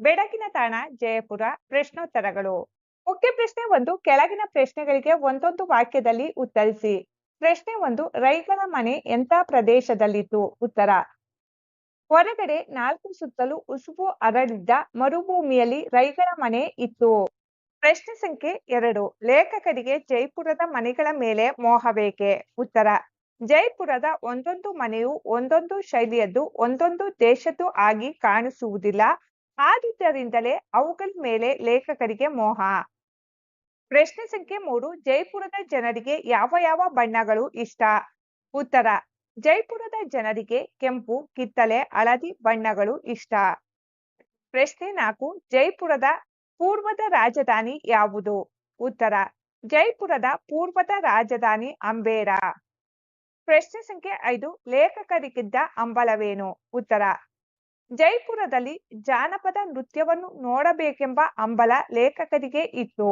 ಬೆಳಗಿನ ತಾಣ ಜಯಪುರ. ಪ್ರಶ್ನೋತ್ತರಗಳು. ಮುಖ್ಯ ಪ್ರಶ್ನೆ 1. ಕೆಳಗಿನ ಪ್ರಶ್ನೆಗಳಿಗೆ ಒಂದೊಂದು ವಾಕ್ಯದಲ್ಲಿ ಉತ್ತರಿಸಿ. ಪ್ರಶ್ನೆ 1. ರೈಗಳ ಮನೆ ಎಂಥ ಪ್ರದೇಶದಲ್ಲಿತ್ತು? ಉತ್ತರ: ಹೊರಗಡೆ 4 ಸುತ್ತಲೂ ಉಸುಬು ಹರಡಿದ್ದ ಮರುಭೂಮಿಯಲ್ಲಿ ರೈಗಳ ಮನೆ ಇತ್ತು. ಪ್ರಶ್ನೆ ಸಂಖ್ಯೆ 2. ಲೇಖಕರಿಗೆ ಜೈಪುರದ ಮನೆಗಳ ಮೇಲೆ ಮೋಹವೇಕೆ? ಉತ್ತರ: ಜೈಪುರದ ಒಂದೊಂದು ಮನೆಯು ಒಂದೊಂದು ಶೈಲಿಯದ್ದು, ಒಂದೊಂದು ದೇಶದ್ದು ಆಗಿ ಕಾಣಿಸುವುದಿಲ್ಲ. ಆದುದರಿಂದಲೇ ಅವುಗಳ ಮೇಲೆ ಲೇಖಕರಿಗೆ ಮೋಹ. ಪ್ರಶ್ನೆ ಸಂಖ್ಯೆ 3. ಜೈಪುರದ ಜನರಿಗೆ ಯಾವ ಯಾವ ಬಣ್ಣಗಳು ಇಷ್ಟ? ಉತ್ತರ: ಜೈಪುರದ ಜನರಿಗೆ ಕೆಂಪು, ಕಿತ್ತಳೆ, ಹಳದಿ ಬಣ್ಣಗಳು ಇಷ್ಟ. ಪ್ರಶ್ನೆ 4. ಜೈಪುರದ ಪೂರ್ವದ ರಾಜಧಾನಿ ಯಾವುದು? ಉತ್ತರ: ಜೈಪುರದ ಪೂರ್ವದ ರಾಜಧಾನಿ ಅಂಬೇರ. ಪ್ರಶ್ನೆ ಸಂಖ್ಯೆ 5. ಲೇಖಕರಿಗಿದ್ದ ಹಂಬಲವೇನು? ಉತ್ತರ: ಜೈಪುರದಲ್ಲಿ ಜಾನಪದ ನೃತ್ಯವನ್ನು ನೋಡಬೇಕೆಂಬ ಹಂಬಲ ಲೇಖಕರಿಗೆ ಇತ್ತು.